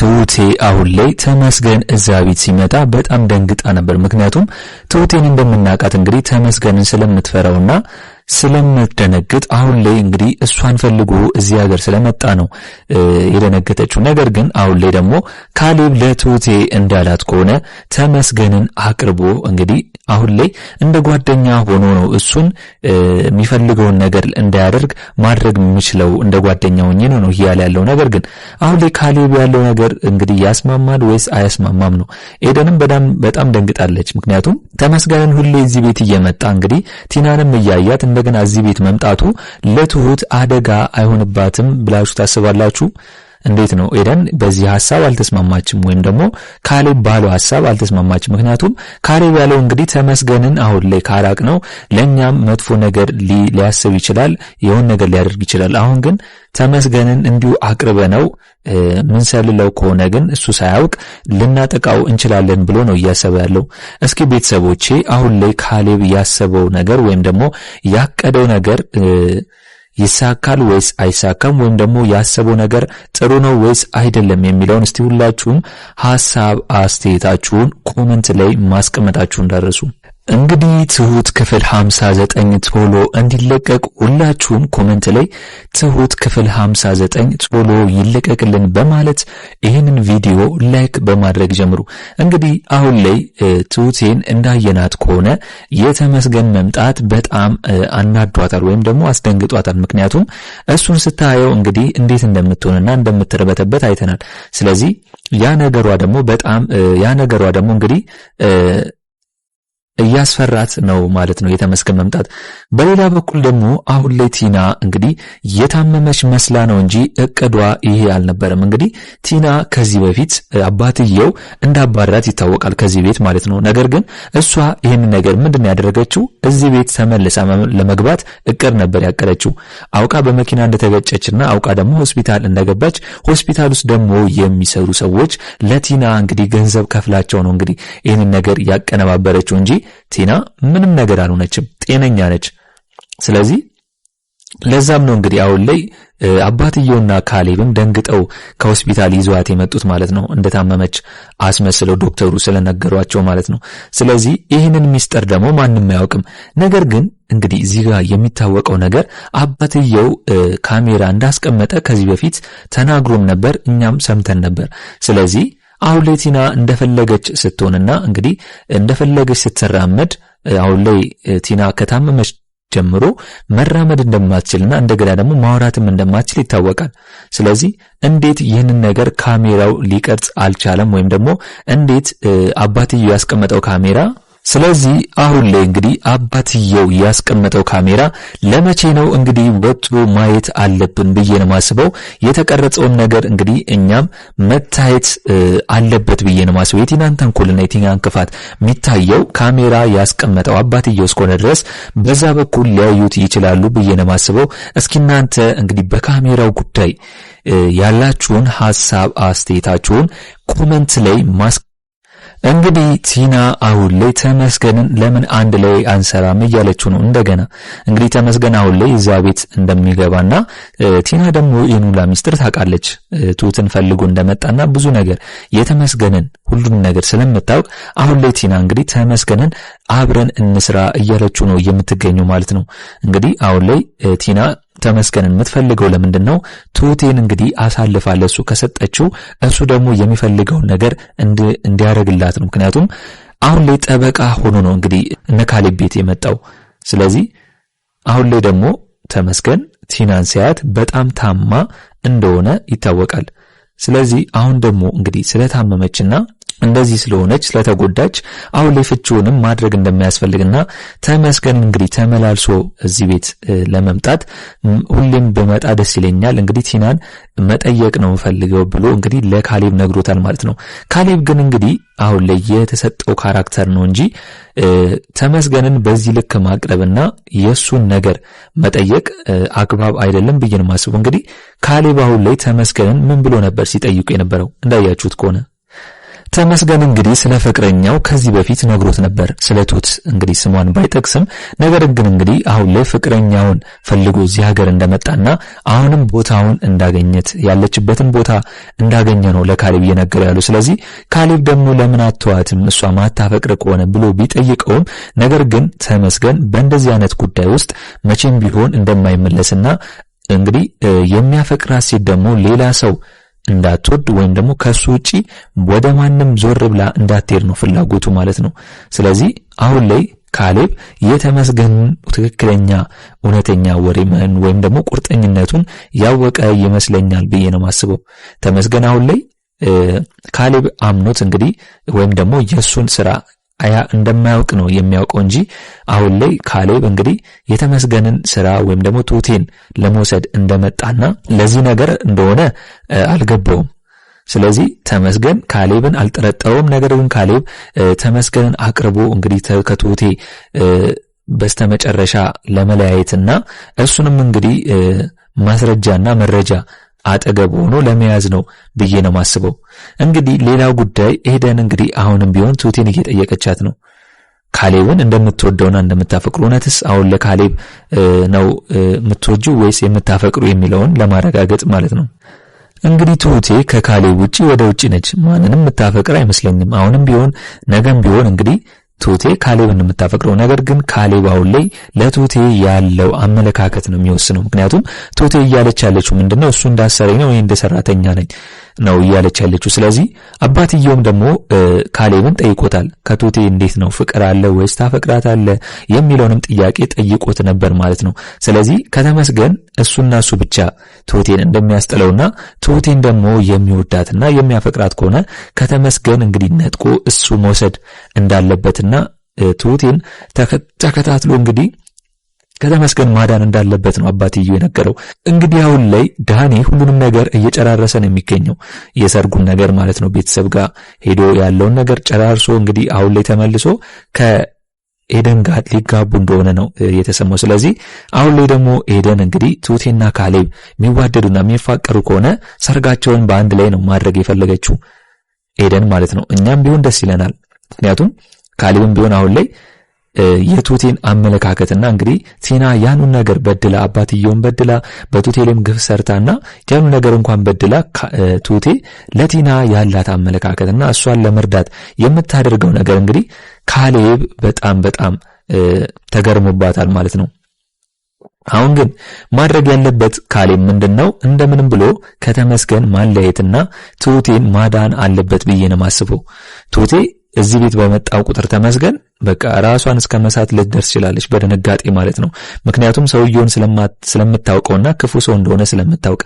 ትሁቴ አሁን ላይ ተመስገን እዛ ቤት ሲመጣ በጣም ደንግጣ ነበር። ምክንያቱም ትሁቴን እንደምናውቃት እንግዲህ ተመስገንን ስለምትፈራውና ስለምትደነግጥ አሁን ላይ እንግዲህ እሷን ፈልጎ እዚህ ሀገር ስለመጣ ነው የደነገጠችው። ነገር ግን አሁን ላይ ደግሞ ካሌብ ለትሁቴ እንዳላት ከሆነ ተመስገንን አቅርቦ እንግዲህ አሁን ላይ እንደ ጓደኛ ሆኖ ነው እሱን የሚፈልገውን ነገር እንዳያደርግ ማድረግ የሚችለው እንደ ጓደኛ ሆኜ ነው ይያለ ያለው። ነገር ግን አሁን ላይ ካሌብ ያለው ነገር እንግዲህ ያስማማል ወይስ አያስማማም ነው። ኤደንም በጣም ደንግጣለች። ምክንያቱም ተመስገንን ሁሌ እዚህ ቤት እየመጣ እንግዲህ ቲናንም እያያት እንደገና እዚህ ቤት መምጣቱ ለትሁት አደጋ አይሆንባትም ብላችሁ ታስባላችሁ? እንዴት ነው? ኤደን በዚህ ሐሳብ አልተስማማችም ወይም ደግሞ ካሌብ ባለው ሐሳብ አልተስማማችም። ምክንያቱም ካሌብ ያለው እንግዲህ ተመስገንን አሁን ላይ ካራቅ ነው ለኛም መጥፎ ነገር ሊያስብ ይችላል፣ የሆነ ነገር ሊያደርግ ይችላል። አሁን ግን ተመስገንን እንዲሁ አቅርበነው ምን ሰልለው ከሆነ ግን እሱ ሳያውቅ ልናጠቃው እንችላለን ብሎ ነው እያሰበ ያለው። እስኪ ቤተሰቦቼ አሁን ላይ ካሌብ ያሰበው ነገር ወይም ደግሞ ያቀደው ነገር ይሳካል ወይስ አይሳካም ወይም ደግሞ ያሰበው ነገር ጥሩ ነው ወይስ አይደለም የሚለውን እስቲ ሁላችሁም ሐሳብ አስተያየታችሁን ኮሜንት ላይ ማስቀመጣችሁን እንዳትረሱ። እንግዲህ ትሁት ክፍል 59 ቶሎ እንዲለቀቅ ሁላችሁም ኮሜንት ላይ ትሁት ክፍል 59 ቶሎ ይለቀቅልን በማለት ይህንን ቪዲዮ ላይክ በማድረግ ጀምሩ። እንግዲህ አሁን ላይ ትሁቴን እንዳየናት ከሆነ የተመስገን መምጣት በጣም አናዷታል ወይም ደግሞ አስደንግጧታል። ምክንያቱም እሱን ስታየው እንግዲህ እንዴት እንደምትሆንና እንደምትረበተበት አይተናል። ስለዚህ ያ ነገሯ ደግሞ እንግዲህ እያስፈራት ነው ማለት ነው የተመስገን መምጣት። በሌላ በኩል ደግሞ አሁን ላይ ቲና እንግዲህ የታመመች መስላ ነው እንጂ እቅዷ ይሄ አልነበረም። እንግዲህ ቲና ከዚህ በፊት አባትየው እንዳባራት ይታወቃል ከዚህ ቤት ማለት ነው። ነገር ግን እሷ ይሄን ነገር ምንድነው ያደረገችው? እዚህ ቤት ተመልሳ ለመግባት እቅድ ነበር ያቀረችው። አውቃ በመኪና እንደተገጨችና አውቃ ደግሞ ሆስፒታል እንደገባች ሆስፒታል ውስጥ ደግሞ የሚሰሩ ሰዎች ለቲና እንግዲህ ገንዘብ ከፍላቸው ነው እንግዲህ ይሄን ነገር ያቀነባበረችው እንጂ ቲና ምንም ነገር አልሆነችም፣ ጤነኛ ነች። ስለዚህ ለዛም ነው እንግዲህ አሁን ላይ አባትየውና ካሌብም ደንግጠው ከሆስፒታል ይዘዋት የመጡት ማለት ነው። እንደታመመች አስመስለው ዶክተሩ ስለነገሯቸው ማለት ነው። ስለዚህ ይህንን ሚስጥር ደግሞ ማንም አያውቅም። ነገር ግን እንግዲህ እዚህ ጋር የሚታወቀው ነገር አባትየው ካሜራ እንዳስቀመጠ ከዚህ በፊት ተናግሮም ነበር፣ እኛም ሰምተን ነበር። ስለዚህ አሁን ላይ ቲና እንደፈለገች ስትሆንና እንግዲህ እንደፈለገች ስትራመድ አሁን ላይ ቲና ከታመመች ጀምሮ መራመድ እንደማትችልና እንደገና ደግሞ ማውራትም እንደማትችል ይታወቃል። ስለዚህ እንዴት ይህንን ነገር ካሜራው ሊቀርጽ አልቻለም? ወይም ደግሞ እንዴት አባትየው ያስቀመጠው ካሜራ ስለዚህ አሁን ላይ እንግዲህ አባትየው ያስቀመጠው ካሜራ ለመቼ ነው እንግዲህ ወጥቶ ማየት አለብን ብዬ ነው ማስበው። የተቀረጸውን ነገር እንግዲህ እኛም መታየት አለበት ብዬ ነው ማስበው። የቲናን ተንኮልና የቲናን ክፋት የሚታየው ካሜራ ያስቀመጠው አባትየው እስከሆነ ድረስ በዛ በኩል ሊያዩት ይችላሉ ብዬ ነው ማስበው። እስኪ እናንተ እንግዲህ በካሜራው ጉዳይ ያላችሁን ሐሳብ አስተያየታችሁን ኮሜንት ላይ እንግዲህ ቲና አሁን ላይ ተመስገንን ለምን አንድ ላይ አንሰራም እያለችው ነው። እንደገና እንግዲህ ተመስገን አሁን ላይ እዛ ቤት እንደሚገባና ቲና ደግሞ የኑላ ሚስጥር ታውቃለች። ትሁትን ፈልጎ እንደመጣና ብዙ ነገር የተመስገንን ሁሉን ነገር ስለምታውቅ አሁን ላይ ቲና እንግዲህ ተመስገንን አብረን እንስራ እያለችው ነው የምትገኘው ማለት ነው። እንግዲህ አሁን ላይ ቲና ተመስገንን የምትፈልገው ለምንድነው? ትሁቴን እንግዲህ አሳልፋ ለሱ ከሰጠችው እሱ ደግሞ የሚፈልገው ነገር እንዲያደርግላት ነው። ምክንያቱም አሁን ላይ ጠበቃ ሆኖ ነው እንግዲህ እነ ካሌብ ቤት የመጣው። ስለዚህ አሁን ላይ ደግሞ ተመስገን ቲናን ሲያት በጣም ታማ እንደሆነ ይታወቃል። ስለዚህ አሁን ደግሞ እንግዲህ ስለታመመችና እንደዚህ ስለሆነች ስለተጎዳች አሁን ላይ ፍቺውንም ማድረግ እንደማያስፈልግና ተመስገን እንግዲህ ተመላልሶ እዚህ ቤት ለመምጣት ሁሌም በመጣ ደስ ይለኛል፣ እንግዲህ ቲናን መጠየቅ ነው ፈልገው ብሎ እንግዲህ ለካሌብ ነግሮታል ማለት ነው። ካሌብ ግን እንግዲህ አሁን ላይ የተሰጠው ካራክተር ነው እንጂ ተመስገንን በዚህ ልክ ማቅረብና የሱን ነገር መጠየቅ አግባብ አይደለም ብዬ ነው ማስበው። እንግዲህ ካሌብ አሁን ላይ ተመስገንን ምን ብሎ ነበር ሲጠይቁ የነበረው እንዳያችሁት ከሆነ ተመስገን እንግዲህ ስለ ፍቅረኛው ከዚህ በፊት ነግሮት ነበር ስለ ትሁት እንግዲህ ስሟን ባይጠቅስም ነገር ግን እንግዲህ አሁን ላይ ፍቅረኛውን ፈልጎ እዚህ ሀገር እንደመጣና አሁንም ቦታውን እንዳገኘት ያለችበትን ቦታ እንዳገኘ ነው ለካሌብ እየነገረው ያለው። ስለዚህ ካሌብ ደግሞ ለምን አትዋትም እሷ ማታፈቅር ከሆነ ብሎ ቢጠይቀውም ነገር ግን ተመስገን በእንደዚህ አይነት ጉዳይ ውስጥ መቼም ቢሆን እንደማይመለስና እንግዲህ የሚያፈቅራት ሴት ደግሞ ሌላ ሰው እንዳትወድ ወይም ደግሞ ከሱ ውጪ ወደ ማንም ዞር ብላ እንዳትሄድ ነው ፍላጎቱ ማለት ነው። ስለዚህ አሁን ላይ ካሌብ የተመስገን ትክክለኛ እውነተኛ ወሬ ወይም ደግሞ ቁርጠኝነቱን ያወቀ ይመስለኛል ብዬ ነው ማስበው። ተመስገን አሁን ላይ ካሌብ አምኖት እንግዲህ ወይም ደግሞ የሱን ስራ እንደማያውቅ ነው የሚያውቀው እንጂ አሁን ላይ ካሌብ እንግዲህ የተመስገንን ስራ ወይም ደግሞ ትሁቴን ለመውሰድ እንደመጣና ለዚህ ነገር እንደሆነ አልገባውም። ስለዚህ ተመስገን ካሌብን አልጠረጠረውም። ነገር ግን ካሌብ ተመስገንን አቅርቦ እንግዲህ ከትሁቴ በስተመጨረሻ ለመለያየትና እሱንም እንግዲህ ማስረጃና መረጃ አጠገብ ሆኖ ለመያዝ ነው ብዬ ነው ማስበው። እንግዲህ ሌላው ጉዳይ ኤደን እንግዲህ አሁንም ቢሆን ትሁቴን እየጠየቀቻት ነው ካሌብን እንደምትወደውና እንደምታፈቅሩ። እውነትስ አሁን ለካሌብ ነው የምትወጂው ወይስ የምታፈቅሩ የሚለውን ለማረጋገጥ ማለት ነው። እንግዲህ ትሁቴ ከካሌብ ውጪ ወደ ውጪ ነች። ማንንም የምታፈቅር አይመስለኝም። አሁንም ቢሆን ነገም ቢሆን እንግዲህ ትሁቴ ካሌብን የምታፈቅረው። ነገር ግን ካሌብ አሁን ላይ ለትሁቴ ያለው አመለካከት ነው የሚወስነው። ምክንያቱም ትሁቴ እያለች ያለችው ምንድነው እሱ እንዳሰረኝ ነው ወይ እንደ ሰራተኛ ነኝ ነው እያለች ያለችው። ስለዚህ አባትየውም ደግሞ ካሌብን ጠይቆታል። ከትሁቴ እንዴት ነው ፍቅር አለ ወይስ ታፈቅራታለ የሚለውንም ጥያቄ ጠይቆት ነበር ማለት ነው። ስለዚህ ከተመስገን እሱና እሱ ብቻ ትሁቴን እንደሚያስጥለውና ትሁቴን ደግሞ የሚወዳትና የሚያፈቅራት ከሆነ ከተመስገን እንግዲህ ነጥቆ እሱ መውሰድ እንዳለበትና ትሁቴን ተከታትሎ እንግዲህ ከተመስገን ማዳን እንዳለበት ነው አባትየው የነገረው። እንግዲህ አሁን ላይ ዳኒ ሁሉንም ነገር እየጨራረሰ ነው የሚገኘው፣ የሰርጉን ነገር ማለት ነው። ቤተሰብ ጋር ሄዶ ያለውን ነገር ጨራርሶ እንግዲህ አሁን ላይ ተመልሶ ከኤደን ጋር ሊጋቡ እንደሆነ ነው የተሰማው። ስለዚህ አሁን ላይ ደግሞ ኤደን እንግዲህ ትሁቴና ካሌብ የሚዋደዱና የሚፋቀሩ ከሆነ ሰርጋቸውን በአንድ ላይ ነው ማድረግ የፈለገችው ኤደን ማለት ነው። እኛም ቢሆን ደስ ይለናል። ምክንያቱም ካሌብም ቢሆን አሁን ላይ የትሁቴን አመለካከትና እንግዲህ ቲና ያኑን ነገር በድላ አባትየውን በድላ በትሁቴ ላይም ግፍ ሰርታና ያኑ ነገር እንኳን በድላ ትሁቴ ለቲና ያላት አመለካከትና እሷን ለመርዳት የምታደርገው ነገር እንግዲህ ካሌብ በጣም ተገርሞባታል ማለት ነው። አሁን ግን ማድረግ ያለበት ካሌብ ምንድነው እንደምንም ብሎ ከተመስገን ማለየትና ትሁቴን ማዳን አለበት ብዬ ነው ማስበው። ትሁቴ እዚህ ቤት በመጣው ቁጥር ተመስገን በቃ ራሷን እስከ መሳት ልትደርስ ይችላልሽ በድንጋጤ ማለት ነው። ምክንያቱም ሰውየውን ስለምታውቀውና ክፉ ሰው እንደሆነ ስለምታውቅ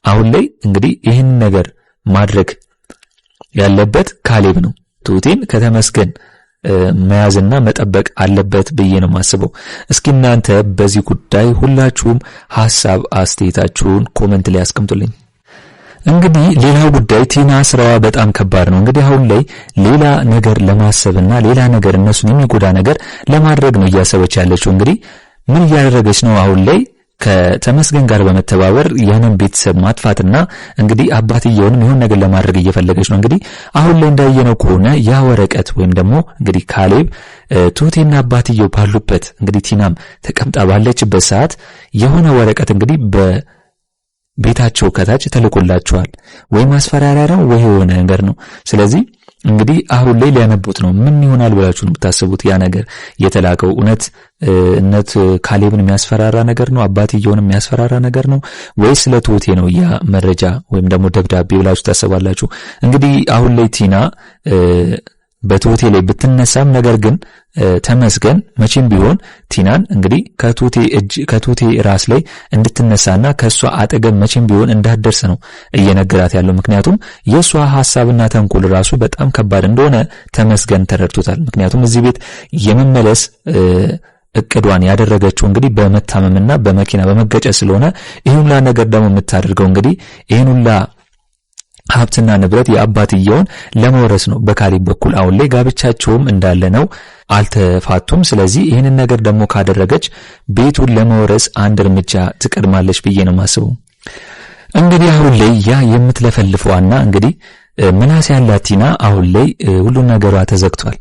አሁን ላይ እንግዲህ ይህን ነገር ማድረግ ያለበት ካሌብ ነው። ትሁቴን ከተመስገን መያዝና መጠበቅ አለበት ብዬ ነው ማስበው። እስኪ እናንተ በዚህ ጉዳይ ሁላችሁም ሐሳብ አስተያየታችሁን ኮሜንት ላይ አስቀምጡልኝ። እንግዲህ ሌላው ጉዳይ ቲና ስራዋ በጣም ከባድ ነው። እንግዲህ አሁን ላይ ሌላ ነገር ለማሰብና ሌላ ነገር እነሱን የሚጎዳ ነገር ለማድረግ ነው እያሰበች ያለችው። እንግዲህ ምን እያደረገች ነው? አሁን ላይ ከተመስገን ጋር በመተባበር ያንን ቤተሰብ ማጥፋትና እንግዲህ አባትየውንም ይሁን ነገር ለማድረግ እየፈለገች ነው። እንግዲህ አሁን ላይ እንዳየነው ከሆነ ያ ወረቀት ወይም ደግሞ እንግዲህ ካሌብ ትሁቴና አባትየው ባሉበት እንግዲህ ቲናም ተቀምጣ ባለችበት ሰዓት የሆነ ወረቀት እንግዲህ ቤታቸው ከታች ተልኮላቸዋል። ወይ ማስፈራሪያ ነው ወይ የሆነ ነገር ነው። ስለዚህ እንግዲህ አሁን ላይ ሊያነቡት ነው። ምን ይሆናል ብላችሁ ነው የምታስቡት? ያ ነገር የተላከው እውነት ካሌብን የሚያስፈራራ ነገር ነው? አባትየውን የሚያስፈራራ ነገር ነው? ወይስ ለትሁቴ ነው ያ መረጃ ወይም ደግሞ ደብዳቤ ብላችሁ ታስባላችሁ? እንግዲህ አሁን ላይ ቲና በትሁቴ ላይ ብትነሳም ነገር ግን ተመስገን መቼም ቢሆን ቲናን እንግዲህ ከትሁቴ ራስ ላይ እንድትነሳና ከሷ አጠገብ መቼም ቢሆን እንዳትደርስ ነው እየነገራት ያለው። ምክንያቱም የሷ ሐሳብና ተንኮል ራሱ በጣም ከባድ እንደሆነ ተመስገን ተረድቶታል። ምክንያቱም እዚህ ቤት የመመለስ እቅዷን ያደረገችው እንግዲህ በመታመምና በመኪና በመገጨት ስለሆነ ይሁንላ ነገር ደግሞ የምታደርገው እንግዲህ ይሁንላ ሀብትና ንብረት የአባትየውን ለመውረስ ነው በካሌብ በኩል። አሁን ላይ ጋብቻቸውም እንዳለ ነው፣ አልተፋቱም። ስለዚህ ይህንን ነገር ደግሞ ካደረገች ቤቱን ለመውረስ አንድ እርምጃ ትቀድማለች ብዬ ነው ማስበው። እንግዲህ አሁን ላይ ያ የምትለፈልፈዋና እንግዲህ ምናሴ ያላት ቲና አሁን ላይ ሁሉ ነገሯ ተዘግቷል።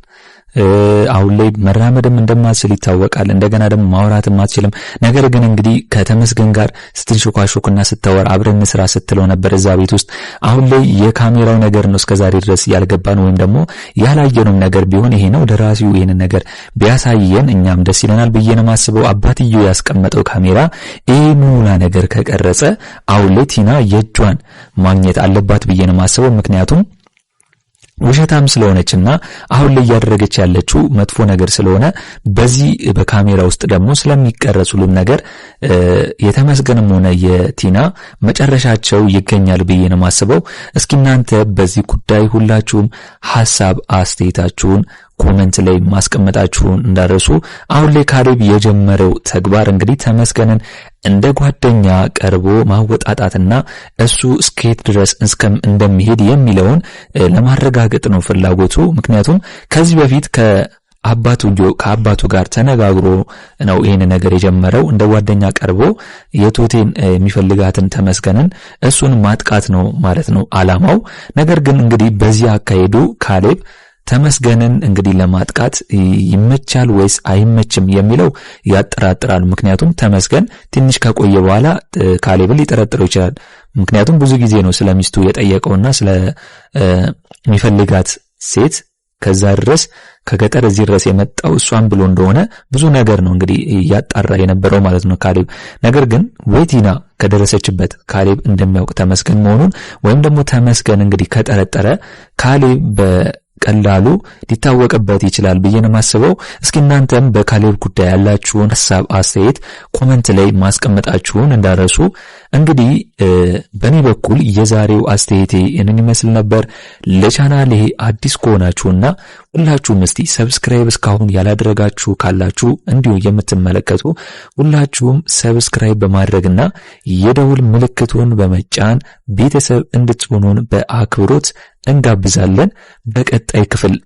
አሁን ላይ መራመድም እንደማትችል ይታወቃል። እንደገና ደግሞ ማውራትም አትችልም። ነገር ግን እንግዲህ ከተመስገን ጋር ስትንሽኳሹክና ስትወራ አብረን ስራ ስትለው ነበር እዛ ቤት ውስጥ። አሁን ላይ የካሜራው ነገር ነው እስከዛሬ ድረስ ያልገባን ወይም ደግሞ ያላየነው ነገር ቢሆን ይሄ ነው። ደራሲው ይሄን ነገር ቢያሳየን እኛም ደስ ይለናል ብዬ ነው የማስበው። አባትየው ያስቀመጠው ካሜራ ይሄን ሙላ ነገር ከቀረጸ አሁን ላይ ቲና የእጇን ማግኘት አለባት ብዬ ነው የማስበው። ምክንያቱም ውሸታም ስለሆነችና አሁን ላይ ያደረገች ያለችው መጥፎ ነገር ስለሆነ በዚህ በካሜራ ውስጥ ደግሞ ስለሚቀረጽ ሁሉም ነገር የተመስገንም ሆነ የቲና መጨረሻቸው ይገኛል ብዬ ነው የማስበው። እስኪ እናንተ በዚህ ጉዳይ ሁላችሁም ሐሳብ አስተያየታችሁን ኮሜንት ላይ ማስቀመጣችሁን እንዳረሱ። አሁን ላይ ካሌብ የጀመረው ተግባር እንግዲህ ተመስገንን እንደ ጓደኛ ቀርቦ ማወጣጣትና እሱ እስከት ድረስ እንደሚሄድ የሚለውን ለማረጋገጥ ነው ፍላጎቱ። ምክንያቱም ከዚህ በፊት ከአባቱ ጋር ተነጋግሮ ነው ይሄን ነገር የጀመረው። እንደ ጓደኛ ቀርቦ የቶቴን የሚፈልጋትን ተመስገንን እሱን ማጥቃት ነው ማለት ነው አላማው። ነገር ግን እንግዲህ በዚህ አካሄዱ ካሌብ ተመስገንን እንግዲህ ለማጥቃት ይመቻል ወይስ አይመችም የሚለው ያጠራጥራል። ምክንያቱም ተመስገን ትንሽ ከቆየ በኋላ ካሌብን ሊጠረጥረው ይችላል። ምክንያቱም ብዙ ጊዜ ነው ስለሚስቱ የጠየቀውና ስለሚፈልጋት ሴት ከዛ ድረስ ከገጠር እዚህ ድረስ የመጣው እሷን ብሎ እንደሆነ ብዙ ነገር ነው እንግዲህ ያጣራ የነበረው ማለት ነው ካሌብ። ነገር ግን ቲና ከደረሰችበት ካሌብ እንደሚያውቅ ተመስገን መሆኑን ወይም ደግሞ ተመስገን እንግዲህ ከጠረጠረ ካሌብ በቀላሉ ሊታወቅበት ይችላል ብዬ ነው የማስበው። እስኪ እናንተም በካሌብ ጉዳይ ያላችሁን ሐሳብ አስተያየት ኮሜንት ላይ ማስቀመጣችሁን እንዳረሱ። እንግዲህ በእኔ በኩል የዛሬው አስተያየቴ እንን ይመስል ነበር። ለቻናሌ አዲስ ከሆናችሁና ሁላችሁም እስቲ ሰብስክራይብ እስካሁን ያላደረጋችሁ ካላችሁ እንዲሁ የምትመለከቱ ሁላችሁም ሰብስክራይብ በማድረግና የደውል ምልክቱን በመጫን ቤተሰብ እንድትሆኑን በአክብሮት እንጋብዛለን። በቀጣይ ክፍል